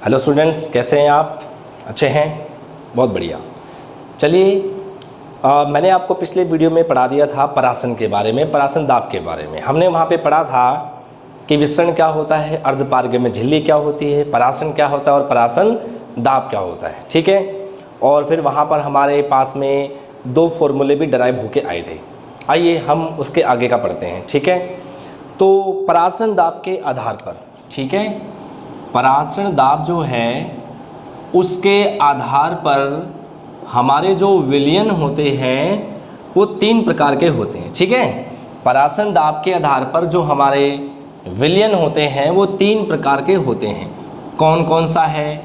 Hello students, कैसे हैं आप? अच्छे हैं? बहुत बढ़िया। चलिए, मैंने आपको पिछले वीडियो में पढ़ा दिया था परासन के बारे में, परासन दाब के बारे में। हमने वहाँ पे पढ़ा था कि विसरण क्या होता है, अर्धपारगम्य झिल्ली क्या होती है, परासन क्या होता है और परासन दाब क्या होता है। ठीक है। और फिर वहाँ पर हमारे पास में दो फॉर्मूले भी डराइव होके आए थे। आइए हम उसके आगे का पढ़ते हैं। ठीक है। तो परासन दाब के आधार पर, ठीक है, परासन दाब जो है उसके आधार पर हमारे जो विलयन होते हैं वो तीन प्रकार के होते हैं। ठीक है। परासन दाब के आधार पर जो हमारे विलयन होते हैं वो तीन प्रकार के होते हैं। कौन कौन सा है?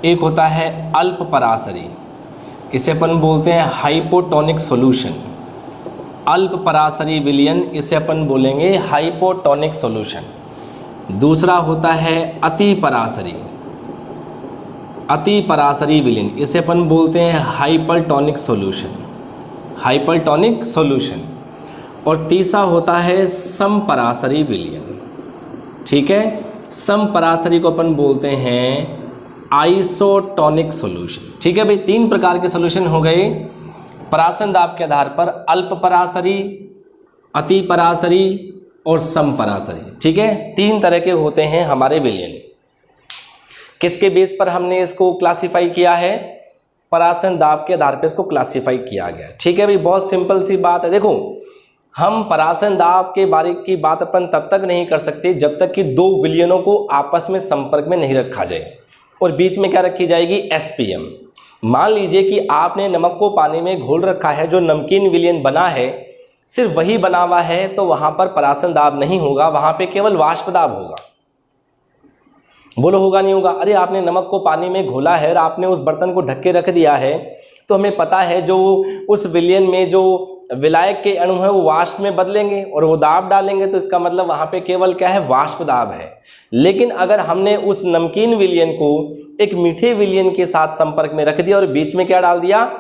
एक होता है अल्प परासरी, इसे अपन बोलते हैं हाइपोटोनिक सॉल्यूशन। अल्प परासरी विलयन, इसे अपन बोलेंगे हाइपोटोनिक सॉल्यूशन। दूसरा होता है अति परासरी, अति परासरी विलयन, इसे अपन बोलते हैं हाइपरटोनिक सॉल्यूशन, हाइपरटोनिक सॉल्यूशन। और तीसरा होता है समपरासरी विलयन। ठीक है। समपरासरी को अपन बोलते हैं आइसोटोनिक सॉल्यूशन। ठीक है भाई, तीन प्रकार के सॉल्यूशन हो गए परासन दाब के आधार पर: अल्प परासरी, अति परासरी और समपरासरी। ठीक है। तीन तरह के होते हैं हमारे विलयन। किसके बेस पर हमने इसको क्लासिफाई किया है? परासन दाब के आधार पर इसको क्लासिफाई किया गया। ठीक है भाई, बहुत सिंपल सी बात है। देखो, हम परासन दाब के बारे की बात अपन तब तक नहीं कर सकते जब तक कि दो विलयनों को आपस में संपर्क में नहीं रखा जाए। और बीच में क्या रखी जाएगी? एसपीएम। मान लीजिए कि आपने नमक को पानी में घोल रखा है, जो नमकीन विलयन बना है सिर्फ वही बना हुआ है, तो वहां पर परासन दाब नहीं होगा, वहां पे केवल वाष्प दाब होगा। बोलो होगा नहीं होगा? अरे आपने नमक को पानी में घोला है और आपने उस बर्तन को ढक के रख दिया है, तो हमें पता है जो उस विलयन में जो विलायक के अणु है वो वाष्प में बदलेंगे और वो दाब डालेंगे, तो इसका मतलब वहां पे केवल क्या है? वाष्प दाब है। लेकिन अगर हमने उस नमकीन विलयन को एक मीठे विलयन के साथ संपर्क में रख दिया और बीच में क्या डाल दिया?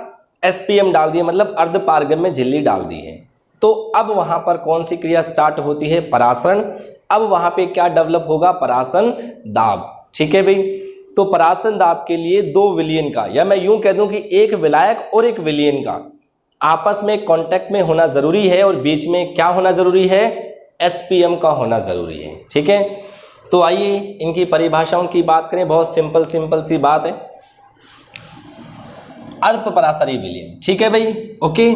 एसपीएम डाल दिया, मतलब अर्धपारगम्य झिल्ली डाल दी है, तो अब वहां पर कौन सी क्रिया स्टार्ट होती है? परासरण। अब वहां पे क्या डेवलप होगा? परासन दाब। ठीक है भाई। तो परासन दाब के लिए दो विलयन का, या मैं यूं कह दूं कि एक विलायक और एक विलयन का आपस में कांटेक्ट में होना जरूरी है, और बीच में क्या होना जरूरी है? एसपीएम का होना जरूरी है। ठीक है। तो आइए इनकी परिभाषाओं की बात करें। बहुत सिंपल सी बात है। अल्प परासरी विलयन। ठीक है भाई, ओके।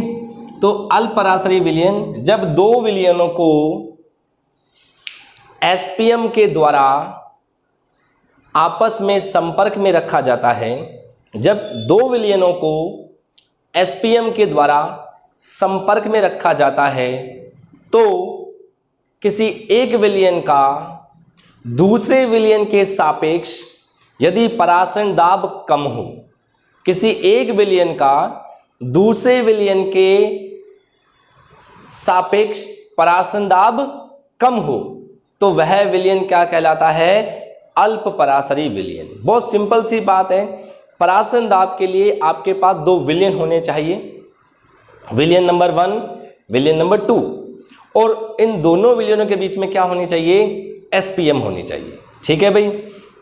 तो अल्प परासरी विलयन, जब दो विलयनों को एसपीएम के द्वारा आपस में संपर्क में रखा जाता है, जब दो विलयनों को एसपीएम के द्वारा संपर्क में रखा जाता है, तो किसी एक विलयन का दूसरे विलयन के सापेक्ष यदि परासन दाब कम हो, किसी एक विलयन का दूसरे विलयन के सापेक्ष परासन दाब कम हो, तो वह विलयन क्या कहलाता है? अल्प परासरी विलयन। बहुत सिंपल सी बात है। परासन दाब के लिए आपके पास दो विलयन होने चाहिए, विलयन नंबर 1, विलयन नंबर 2, और इन दोनों विलयनों के बीच में क्या होनी चाहिए? एसपीएम होनी चाहिए। ठीक है भाई।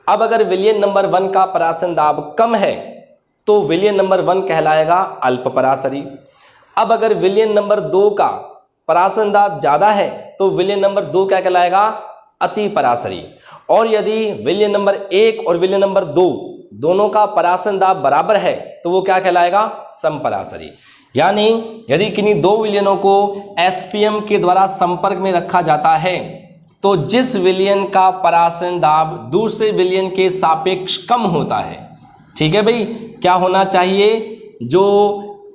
अब अगर विलयन नंबर 1 का परासन दाब कम है तो विलयन नंबर 1 कहलाएगा अल्प परासरी। अब अगर विलयन नंबर 2 का परासन दाब ज्यादा है तो विलयन नंबर 2 क्या कहलाएगा? अति परासरी। और यदि विलयन नंबर 1 और विलयन नंबर 2 दोनों का परासन दाब बराबर है तो वो क्या कहलाएगा? समपरासरी। यानी यदि किन्हीं दो विलयनों को एसपीएम के द्वारा संपर्क में रखा जाता है, तो जिस विलयन का परासन दाब दूसरे विलयन के सापेक्ष कम होता है, ठीक है भाई, क्या होना चाहिए? जो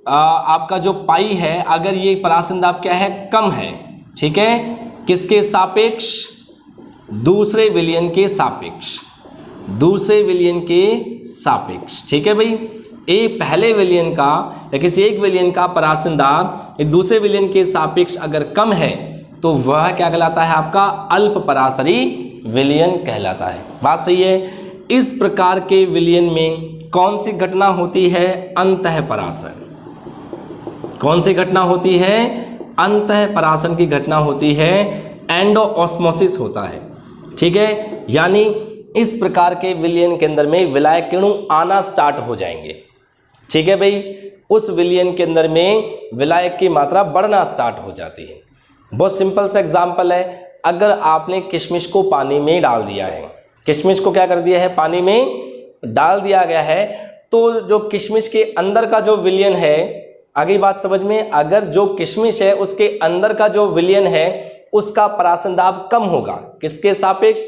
आपका जो पाई है, अगर ये परासन दाब क्या है? कम है। ठीक है। किसके सापेक्ष? दूसरे विलयन के सापेक्ष, दूसरे विलयन के सापेक्ष। ठीक है भाई। एक पहले विलयन का या किसी एक विलयन का परासन दाब एक दूसरे विलयन के सापेक्ष अगर कम है तो वह क्या कहलाता है? आपका अल्प परासरी विलयन कहलाता है। बात सही है। इस प्रकार के विलयन में कौन सी घटना होती है? अंतः परासन। कौन सी घटना होती है? अंतः परासन की घटना होती है। एंडो ऑस्मोसिस होता है। ठीक है। यानी इस प्रकार के विलयन के अंदर में विलायक के अणु आना स्टार्ट हो जाएंगे। ठीक है भाई, उस विलयन के अंदर में विलायक की मात्रा बढ़ना स्टार्ट हो जाती है। बहुत सिंपल सा एग्जाम्पल है, अगर आपने किशमिश को पानी में डाल दिया है, किशमिश को क्या कर दिया है, पानी में डाल दिया गया है, तो जो किशमिश के अंदर का जो विलयन है, आगे बात समझ में, अगर जो किशमिश है उसके अंदर का जो विलयन है उसका परासन दाब कम होगा, किसके सापेक्ष,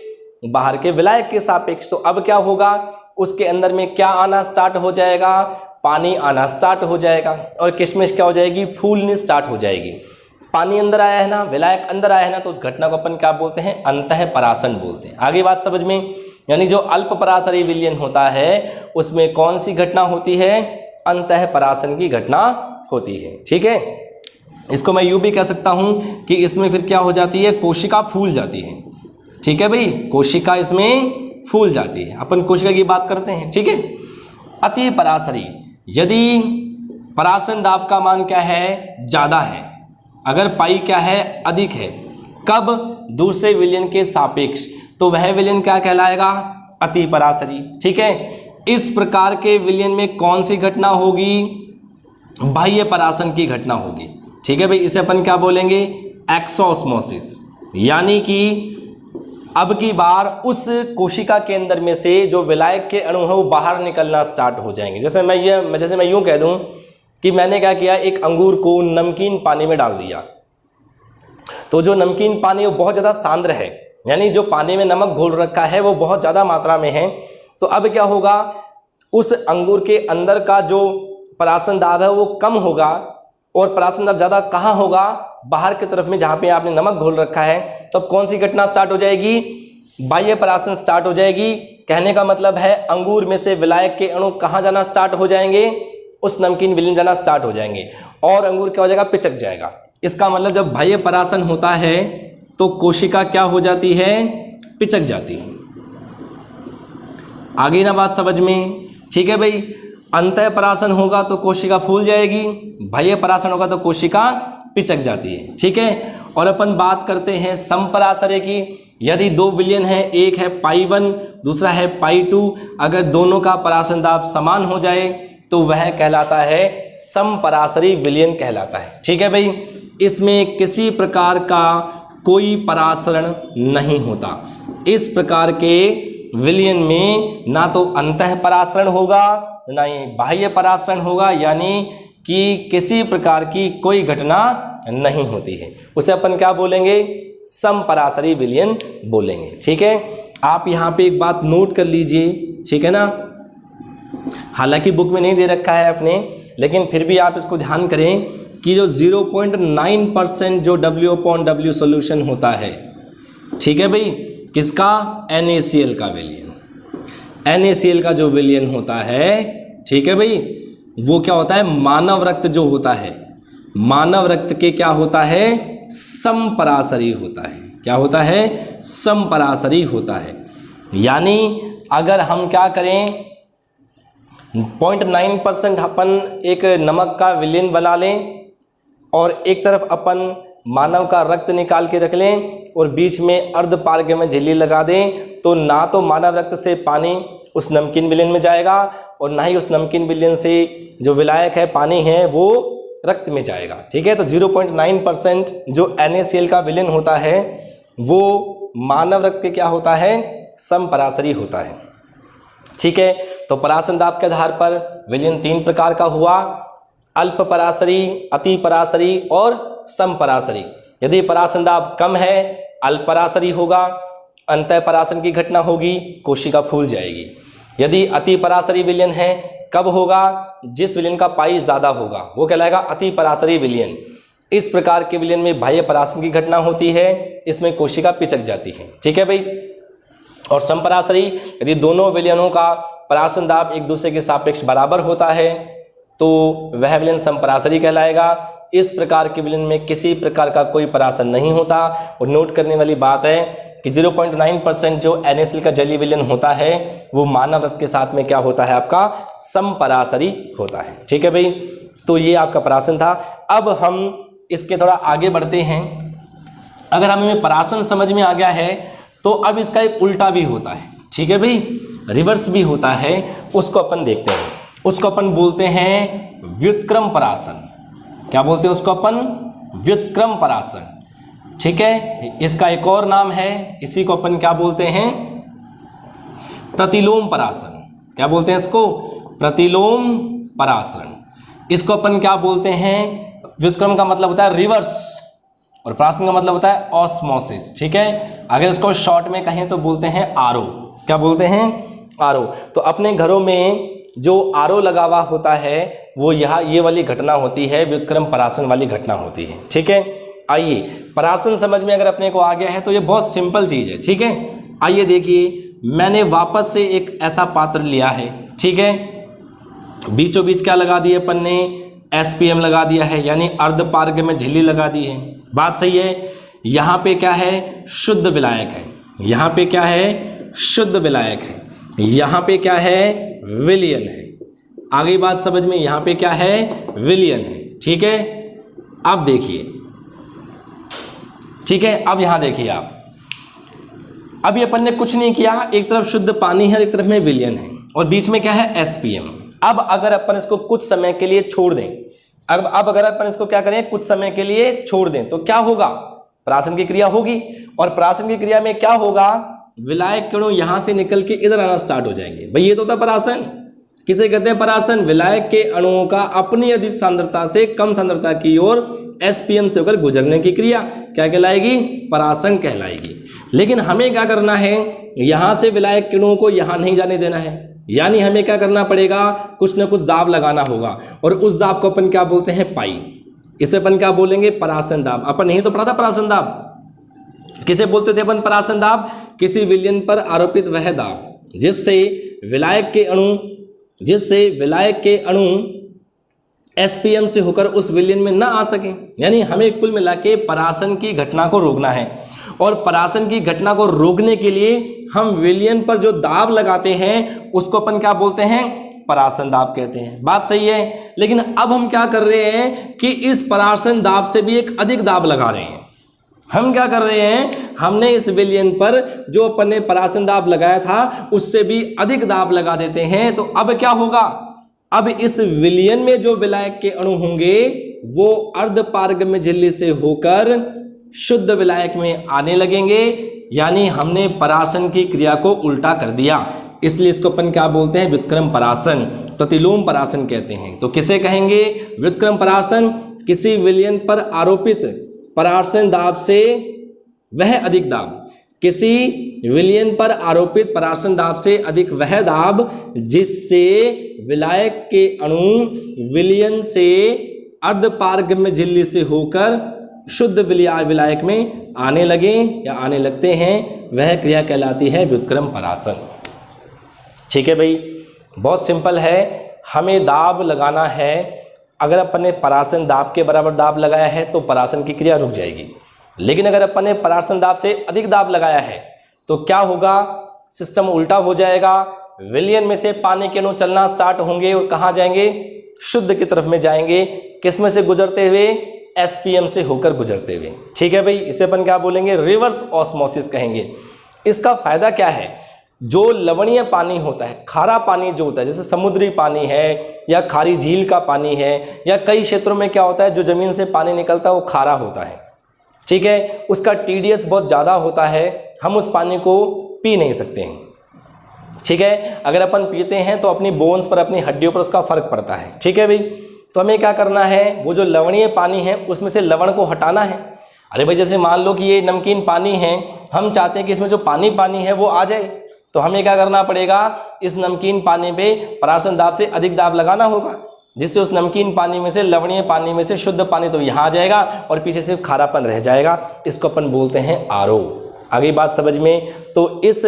बाहर के विलायक के सापेक्ष। तो अब क्या होगा, उसके अंदर में क्या आना स्टार्ट हो जाएगा, पानी आना स्टार्ट हो जाएगा, और किशमिश क्या हो जाएगी, फूलनी स्टार्ट हो जाएगी। पानी अंदर आया है ना, विलायक अंदर आया है ना, तो उस घटना को अपन क्या बोलते हैं, अंतः परासन बोलते हैं। आगे बात समझ में, यानी जो अल्प पराशरी विलयन होता है उसमें कौन सी घटना होती है, अंतः परासन की घटना होती है। ठीक है, इसको मैं यूं भी कह सकता हूं कि इसमें फिर क्या हो जाती है, कोशिका फूल जाती है। ठीक है भाई, कोशिका इसमें फूल जाती है। अपन कोशिका की बात करते हैं। ठीक है, अति पराशरी, यदि परासन दाब का मान क्या है, ज़्यादा है, अगर पाई क्या है, अधिक है, कब, दूसरे विलयन के सापेक्ष, तो वह विलयन क्या कहलाएगा, अति पराशरी। ठीक है, इस प्रकार के विलयन में कौन सी घटना होगी, बाह्य परासन की घटना होगी। ठीक है भाई, इसे अपन क्या बोलेंगे, एक्सोस्मोसिस, यानी कि अब की बार उस कोशिका के अंदर में से जो विलायक के अणु है वो बाहर निकलना स्टार्ट हो जाएंगे। जैसे मैं यूं कह दूं कि मैंने क्या किया, एक अंगूर को नमकीन पानी में डाल दिया, तो जो नमकीन पानी वो बहुत ज़्यादा सांद्र है, यानी जो पानी में नमक घोल रखा है वो बहुत ज़्यादा मात्रा में है। तो अब क्या होगा, उस अंगूर के अंदर का जो परासन दाब है वो कम होगा, और परासन दाब ज़्यादा कहाँ होगा, बाहर की तरफ में जहाँ पे आपने नमक घोल रखा है। तब तो कौन सी घटना स्टार्ट हो जाएगी, बाह्य परासन स्टार्ट हो जाएगी। कहने का मतलब है अंगूर में से विलायक के अणु कहाँ जाना स्टार्ट हो जाएंगे, उस नमकीन विलयन जाना स्टार्ट हो जाएंगे, और अंगूर क्या हो जाएगा, पिचक जाएगा। इसका मतलब जब बाह्य परासन होता है तो कोशिका क्या हो जाती है, पिचक जाती है। आगे ना बात समझ में। ठीक है भाई, अंतः परासन होगा तो कोशिका फूल जाएगी, बाह्य परासन होगा तो कोशिका पिचक जाती है। ठीक है, और अपन बात करते हैं समपराशर्य की। यदि दो विलयन है, एक है पाई1 दूसरा है पाई2, अगर दोनों का परासन दाब समान हो जाए तो वह कहलाता है समपराशरी विलयन कहलाता है। ठीक है भाई, इसमें किसी प्रकार का कोई परासरण नहीं होता। इस प्रकार के विलयन में ना तो अंतः परासरण होगा ना ही बाह्य परासरण होगा, यानी कि किसी प्रकार की कोई घटना नहीं होती है। उसे अपन क्या बोलेंगे, समपराशरी विलयन बोलेंगे। ठीक है, आप यहाँ पे एक बात नोट कर लीजिए। ठीक है ना, हालांकि बुक में नहीं दे रखा है अपने, लेकिन फिर भी आप इसको ध्यान करें कि जो 0.9% जो W/W सॉल्यूशन होता है, ठीक है भाई, किसका, NaCl का विलयन, NaCl का जो विलयन होता है, ठीक है भाई, वो क्या होता है, मानव रक्त जो होता है, मानव रक्त के क्या होता है, समपराशरी होता है। क्या होता है, समपराशरी होता है। यानी अगर हम क्या करें, 0.9% अपन एक नमक का विलयन बना लें और एक तरफ अपन मानव का रक्त निकाल के रख लें और बीच में अर्ध पारगम्य में झिल्ली लगा दें, तो ना तो मानव रक्त से पानी उस नमकीन विलयन में जाएगा और ना ही उस नमकीन विलयन से जो विलायक है, पानी है, वो रक्त में जाएगा। ठीक है, तो 0.9% जो NaCl का विलयन होता है वो मानव रक्त के क्या होता है, समपराशरी होता है। ठीक है, तो परासन दाब के आधार पर विलयन 3 प्रकार का हुआ, अल्प पराशरी, अति पराशरी और समपराशरी। यदि परासन दाब कम है, अल्प पराशरी होगा, अंतः परासन की घटना होगी, कोशिका फूल जाएगी। यदि अति पराशरी विलयन है, कब होगा, जिस विलयन का पाई ज़्यादा होगा वो कहलाएगा अति पराशरी विलयन। इस प्रकार के विलयन में बाह्य परासन की घटना होती है, इसमें कोशिका पिचक जाती है। ठीक है भाई, और समपराशरी, यदि दोनों विलयनों का परासन दाब एक दूसरे के सापेक्ष बराबर होता है तो वह विलयन समपराशरी कहलाएगा। इस प्रकार के विलयन में किसी प्रकार का कोई परासन नहीं होता। और नोट करने वाली बात है कि 0.9% जो NaCl का जलीय विलयन होता है वो मानव रक्त के साथ में क्या होता है, आपका समपराशरी होता है। ठीक है भाई, तो ये आपका परासन था। अब हम इसके थोड़ा आगे बढ़ते हैं। अगर हमें परासन समझ में आ गया है तो अब इसका एक उल्टा भी होता है। ठीक है भाई, रिवर्स भी होता है, उसको अपन देखते हैं। उसको अपन बोलते हैं व्युत्क्रम परासन। क्या बोलते हैं उसको अपन? व्युत्क्रम परासन। ठीक है, इसका एक और नाम है, इसी को अपन क्या बोलते हैं? प्रतिलोम परासन। क्या बोलते हैं इसको? प्रतिलोम परासन। इसको अपन क्या बोलते हैं? व्युत्क्रम का मतलब होता है रिवर्स और परासन का मतलब होता है ऑस्मोसिस। ठीक है, अगर इसको शॉर्ट में कहें तो बोलते हैं आरओ। क्या बोलते हैं? आरओ। तो अपने घरों में जो आरओ लगा हुआ होता है वो ये वाली घटना होती है, व्युत्क्रम परासन वाली घटना होती है। ठीक है, आइए परासन समझ में अगर अपने को आ गया है तो ये बहुत सिंपल चीज़ है। ठीक है, आइए देखिए, मैंने वापस से एक ऐसा पात्र लिया है। ठीक है, बीचों बीच क्या लगा दिए अपन ने? एसपीएम लगा दिया है, यानी अर्धपारगम्य में झिल्ली लगा दी है। बात सही है। यहाँ पे क्या है? शुद्ध विलायक है। यहाँ पे क्या है? शुद्ध विलायक है। यहाँ पे क्या है? विलयन है। आगे बात समझ में, यहाँ पे क्या है? विलयन है। ठीक है, अब देखिए। ठीक है, अब यहाँ देखिए आप, अभी अपन ने कुछ नहीं किया, एक तरफ शुद्ध पानी है, एक तरफ में विलयन है और बीच में क्या है? एसपीएम। अब अगर अपन इसको कुछ समय के लिए छोड़ दें, अब अगर अपन इसको क्या करें? कुछ समय के लिए छोड़ दें तो क्या होगा? परासन की क्रिया होगी और परासन की क्रिया में क्या होगा? विलायक कणों यहां से निकल के इधर आना स्टार्ट हो जाएंगे। भाई ये तो होता परासन। किसे कहते हैं परासन? विलायक के अणुओं का अपनी अधिक सांद्रता से कम सांद्रता की ओर एसपीएम से होकर गुजरने की क्रिया क्या कहलाएगी? परासन कहलाएगी। लेकिन हमें क्या करना है? यहां से विलायक कणों को यहां नहीं जाने देना है, यानी हमें क्या करना पड़ेगा? कुछ ना कुछ दाब लगाना होगा और उस दाब को अपन क्या बोलते हैं? पाई। इसे अपन क्या बोलेंगे? परासन दाब। अपन नहीं तो पढ़ा था परासन दाब? किसे बोलते थे अपन परासन दाब? किसी विलयन पर आरोपित वह दाब जिससे विलायक के अणु एसपीएम से होकर उस विलयन में ना आ सके। यानी हमें कुल मिला के परासन की घटना को रोकना है और परासन की घटना को रोकने के लिए हम विलयन पर जो दाब लगाते हैं उसको अपन क्या बोलते हैं? परासन दाब कहते हैं। बात सही है। लेकिन अब हम क्या कर रहे हैं कि इस परासन दाब से भी एक अधिक दाब लगा रहे हैं। हम क्या कर रहे हैं? हमने इस विलयन पर जो अपन ने परासन दाब लगाया था उससे भी अधिक दाब लगा देते हैं। तो अब क्या होगा? अब इस विलयन में जो विलायक के अणु होंगे वो अर्धपारगम्य झिल्ली से होकर शुद्ध विलायक में आने लगेंगे, यानी हमने परासन की क्रिया को उल्टा कर दिया। इसलिए इसको अपन क्या बोलते हैं? व्युत्क्रम परासन, प्रतिलोम परासन कहते हैं। तो किसे कहेंगे? व्युत्क्रम परासन। किसी विलयन पर आरोपित परासन दाब से वह अधिक दाब, किसी विलयन पर आरोपित परासन दाब से अधिक वह दाब जिससे विलायक के अणु विलयन से अर्धपारगम्य झिल्ली से होकर शुद्ध विलायक में आने लगे या आने लगते हैं, वह क्रिया कहलाती है व्युत्क्रम परासन। ठीक है भाई, बहुत सिंपल है। हमें दाब लगाना है। अगर अपन ने परासन दाब के बराबर दाब लगाया है तो परासन की क्रिया रुक जाएगी। लेकिन अगर अपन ने परासन दाब से अधिक दाब लगाया है तो क्या होगा? सिस्टम उल्टा हो जाएगा। विलयन में से पानी के अणु चलना स्टार्ट होंगे और कहाँ जाएंगे? शुद्ध की तरफ में जाएंगे। किस में से गुजरते हुए? एसपीएम से होकर गुजरते हुए। ठीक है भाई, इसे अपन क्या बोलेंगे? रिवर्स ऑस्मोसिस कहेंगे। इसका फायदा क्या है? जो लवणीय पानी होता है, खारा पानी जो होता है, जैसे समुद्री पानी है या खारी झील का पानी है, या कई क्षेत्रों में क्या होता है जो ज़मीन से पानी निकलता है वो खारा होता है। ठीक है, उसका टीडीएस बहुत ज़्यादा होता है, हम उस पानी को पी नहीं सकते हैं। ठीक है, अगर अपन पीते हैं तो अपनी बोन्स पर, अपनी हड्डियों पर उसका फर्क पड़ता है। ठीक है भाई, तो हमें क्या करना है? वो जो लवणीय पानी है उसमें से लवण को हटाना है। अरे भाई, जैसे मान लो कि ये नमकीन पानी है, हम चाहते हैं कि इसमें जो पानी है वो आ जाए, तो हमें क्या करना पड़ेगा? इस नमकीन पानी पे परासन दाब से अधिक दाब लगाना होगा, जिससे उस नमकीन पानी में से, लवणीय पानी में से शुद्ध पानी तो यहाँ आ जाएगा और पीछे सिर्फ खारापन रह जाएगा। इसको अपन बोलते हैं आरओ। आगे बात समझ में? तो इस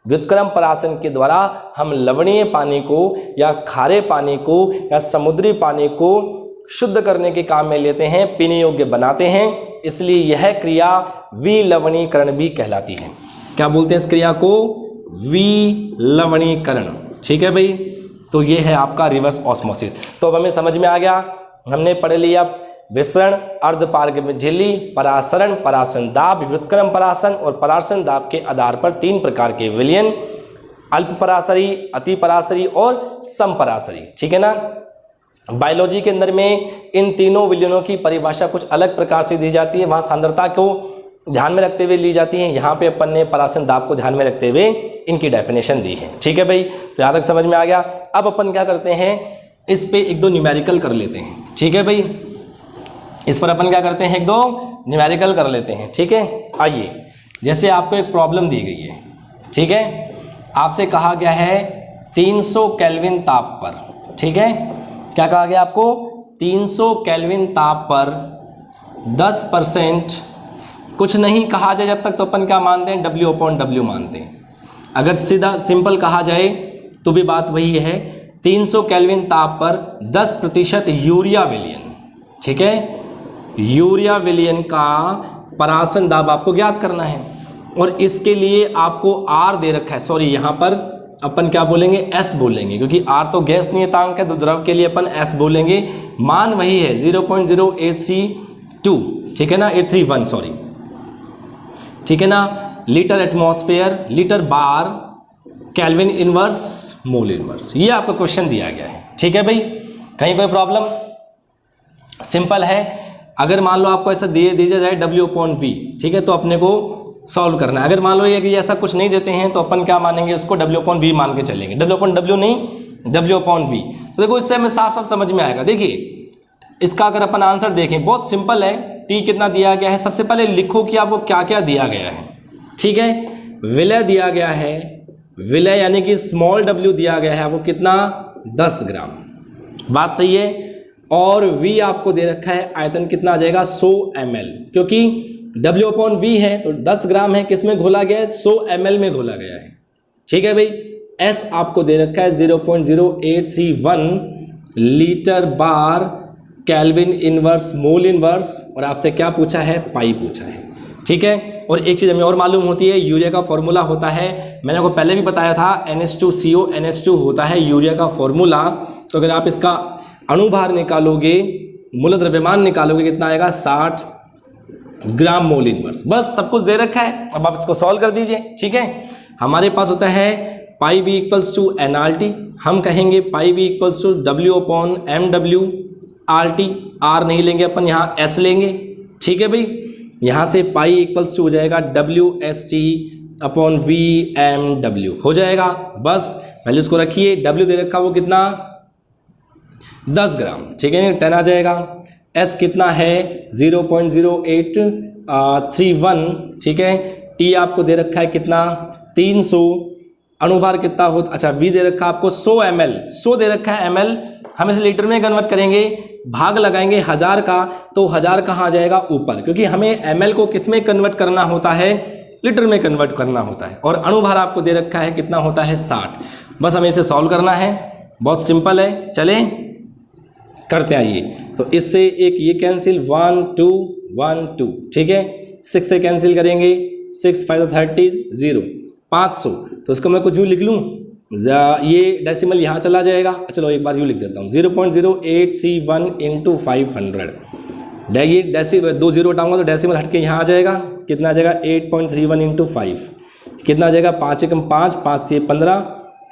व्युत्क्रम परासन के द्वारा हम लवणीय पानी को या खारे पानी को या समुद्री पानी को शुद्ध करने के काम में लेते हैं, पीने योग्य बनाते हैं। इसलिए यह क्रिया विलवणीकरण भी कहलाती है। क्या बोलते हैं इस क्रिया को? विलवणीकरण। ठीक है भाई, तो ये है आपका रिवर्स ऑस्मोसिस। तो अब हमें समझ में आ गया, हमने पढ़ लिया विसरण, अर्धपारगम्य झिल्ली, परासरण, परासन दाब, व्युत्क्रम परासन और परासन दाब के आधार पर 3 प्रकार के विलयन अल्प पराशरी, अति पराशरी और सम पराशरी, ठीक है ना। बायोलॉजी के अंदर में इन तीनों विलयनों की परिभाषा कुछ अलग प्रकार से दी जाती है, वहाँ सांद्रता को ध्यान में रखते हुए ली जाती है। यहाँ पे अपन ने परासन दाब को ध्यान में रखते हुए इनकी डेफिनेशन दी है, ठीक है भाई। तो यहाँ तक समझ में आ गया। अब अपन क्या करते हैं, इस पे एक दो न्यूमेरिकल कर लेते हैं, ठीक है भाई। इस पर अपन क्या करते हैं, एक दो न्यूमेरिकल कर लेते हैं, ठीक है। आइए, जैसे आपको एक प्रॉब्लम दी गई है, ठीक है। आपसे कहा गया है 300 केल्विन ताप पर, ठीक है। क्या कहा गया आपको, 300 केल्विन ताप पर 10%, कुछ नहीं कहा जाए जब तक तो अपन क्या मानते हैं, W/W मानते हैं। अगर सीधा सिंपल कहा जाए तो भी बात वही है, 300 केल्विन ताप पर 10% यूरिया विलयन, ठीक है। यूरिया विलयन का परासन दाब आपको ज्ञात करना है और इसके लिए आपको R दे रखा है, सॉरी यहाँ पर अपन क्या बोलेंगे, S बोलेंगे, क्योंकि R तो गैस नियतांक है, तो द्रव के लिए अपन S बोलेंगे। मान वही है 0.0832, ठीक है ना, 831 सॉरी, ठीक है ना। लीटर एटमॉस्फेयर, लीटर बार, केल्विन इनवर्स, मोल इनवर्स, ये आपको क्वेश्चन दिया गया है, ठीक है भाई। कहीं कोई प्रॉब्लम, सिंपल है। अगर मान लो आपको ऐसा दे दिया जाए W/V, ठीक है, तो अपने को सॉल्व करना है। अगर मान लो ये कि ऐसा कुछ नहीं देते हैं तो अपन क्या मानेंगे, उसको W/V मान के चलेंगे, W/W नहीं W/V। तो देखो इससे हमें साफ साफ समझ में आएगा। देखिए इसका अगर अपन आंसर देखें, बहुत सिंपल है। T कितना दिया गया है, सबसे पहले लिखो कि आपको क्या क्या दिया गया है, ठीक है। विलय दिया गया है, विलय यानी कि स्मॉल w दिया गया है, वो कितना 10 ग्राम, बात सही है। और V आपको दे रखा है, आयतन कितना आ जाएगा 100 ml, क्योंकि W/V है तो 10 ग्राम है, किस में घोला गया है, 100 ml में घोला गया है, ठीक है भाई। S आपको दे रखा है 0.0831 लीटर बार, केल्विन इनवर्स, मोल इनवर्स, और आपसे क्या पूछा है, पाई पूछा है, ठीक है। और एक चीज़ हमें और मालूम होती है, यूरिया का फॉर्मूला होता है, मैंने आपको पहले भी बताया था, NH2CO NH2 होता है यूरिया का फॉर्मूला। तो अगर आप इसका अणुभार निकालोगे, मूल द्रव्यमान निकालोगे, कितना आएगा 60 ग्राम मोल इनवर्स। बस सब कुछ दे रखा है, अब आप इसको सॉल्व कर दीजिए, ठीक है। हमारे पास होता है पाई V = nRT, हम कहेंगे पाई V = W/mW RT, R नहीं लेंगे अपन, यहाँ S लेंगे, ठीक है भाई। यहाँ से पाई इक्वल्स टू हो जाएगा WST/VMW हो जाएगा। बस वैल्यूज को रखिए, W दे रखा वो कितना 10 ग्राम, ठीक है, 10 आ जाएगा। S कितना है 0.0831, ठीक है। T आपको दे रखा है कितना 300, अणुभार कितना हो, अच्छा V दे रखा आपको 100 ml, 100 दे रखा है ml, हम इसे लीटर में कन्वर्ट करेंगे, भाग लगाएंगे 1000 का, तो 1000 कहाँ आ जाएगा ऊपर, क्योंकि हमें ml को किस में कन्वर्ट करना होता है, लीटर में कन्वर्ट करना होता है। और अणुभार आपको दे रखा है कितना होता है 60। बस हमें इसे सॉल्व करना है, बहुत सिंपल है, चलें करते आइए। तो इससे एक ये कैंसिल, 1 2 1 2, ठीक है। 6 से कैंसिल करेंगे, 6 5 30 0, 500, तो इसको मैं कुछ यूँ लिख लूँ, ये डेसिमल यहाँ चला जाएगा, चलो एक बार यूँ लिख देता हूँ 0.0831 × 500। ये डेसिमल 2 0 हटाऊंगा तो डेसिमल हट के यहाँ आ जाएगा, कितना आ जाएगा 8.31 × 5, कितना आ जाएगा 5 × 5 5 से 15,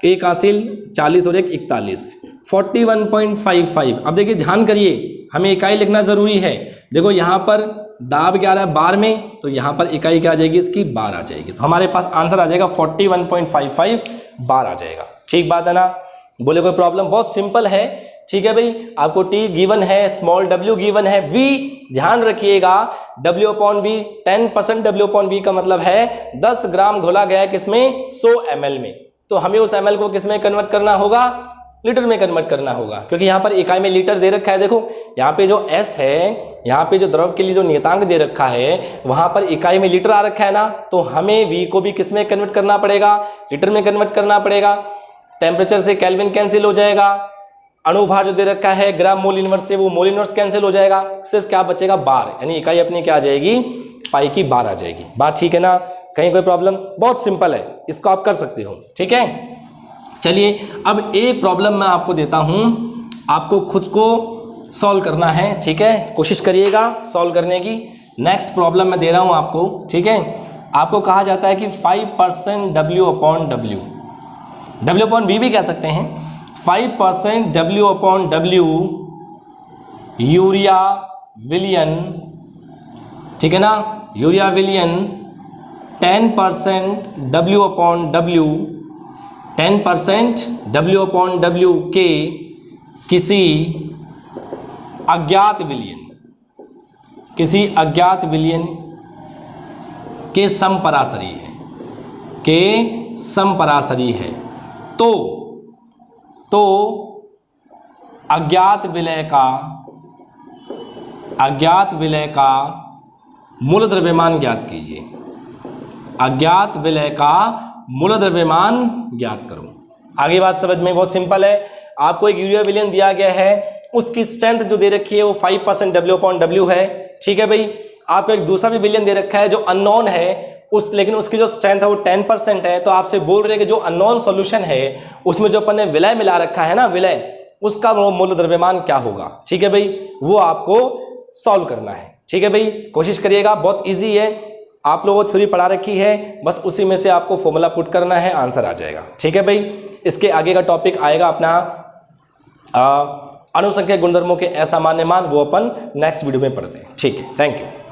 एक हासिल 40 और एक 41, 41.55। अब देखिए ध्यान करिए, हमें इकाई लिखना जरूरी है। देखो यहाँ पर दाब क्या आ रहा है बार में, तो यहाँ पर इकाई क्या आ जाएगी इसकी, बार आ जाएगी, तो हमारे पास आंसर आ जाएगा 41.55 बार आ जाएगा, ठीक बात है ना। बोले कोई प्रॉब्लम, बहुत सिंपल है, ठीक है भाई। आपको T गिवन है, स्मॉल w गिवन है, V ध्यान रखिएगा W/V 10% W/V का मतलब है 10 ग्राम घोला गया है किसमें 100 ml में, तो हमें उस ml को किसमें कन्वर्ट करना होगा, लीटर में कन्वर्ट करना होगा, क्योंकि यहाँ पर इकाई में लीटर दे रखा है। देखो यहाँ पे जो S है, यहाँ पे जो द्रव के लिए जो नियतांक दे रखा है, वहाँ पर इकाई में लीटर आ रखा है ना, तो हमें V को भी किसमें कन्वर्ट करना पड़ेगा, लीटर में कन्वर्ट करना पड़ेगा। टेम्परेचर से केल्विन कैंसिल हो जाएगा, अणुभार जो दे रखा है ग्राम मोल इनवर्स से, वो मोल इनवर्स कैंसिल हो जाएगा, सिर्फ क्या बचेगा बार, यानी इकाई अपनी क्या आ जाएगी, पाई की बार आ जाएगी। बात ठीक है ना, कहीं कोई प्रॉब्लम, बहुत सिंपल है, इसको आप कर सकते हो, ठीक है। चलिए अब एक प्रॉब्लम मैं आपको देता हूं, आपको खुद को सॉल्व करना है, ठीक है, कोशिश करिएगा सॉल्व करने की। नेक्स्ट प्रॉब्लम मैं दे रहा हूं आपको, ठीक है। आपको कहा जाता है कि 5% W/W, W/V भी कह सकते हैं। 5% W/W यूरिया विलियन, ठीक है ना, यूरिया विलियन 10% W/W 10% W/W के किसी अज्ञात विलियन के समपरासरी है, तो अज्ञात विलय का मूल द्रव्यमान ज्ञात कीजिए। अज्ञात विलय का मूल द्रव्यमान ज्ञात करो। आगे बात समझ में बहुत सिंपल है। आपको एक यूरिया विलियन दिया गया है, उसकी स्ट्रेंथ जो दे रखी है वो 5% W/W है, ठीक है भाई। आपको एक दूसरा भी विलियन दे रखा है जो अननोन है, लेकिन उसकी जो स्ट्रेंथ है वो 10% है। तो आपसे बोल रहे हैं कि जो अननोन सॉल्यूशन है उसमें जो अपन ने विलय मिला रखा है ना, विलय, उसका मूल द्रव्यमान क्या होगा, ठीक है भाई, वो आपको सॉल्व करना है, ठीक है भाई। कोशिश करिएगा, बहुत ईजी है, आप लोगों को थ्योरी पढ़ा रखी है, बस उसी में से आपको फॉर्मूला पुट करना है, आंसर आ जाएगा, ठीक है भाई। इसके आगे का टॉपिक आएगा अपना अनुसंख्यक गुणधर्मों के असामान्य मान, वो अपन नेक्स्ट वीडियो में पढ़ते हैं, ठीक है। Thank you.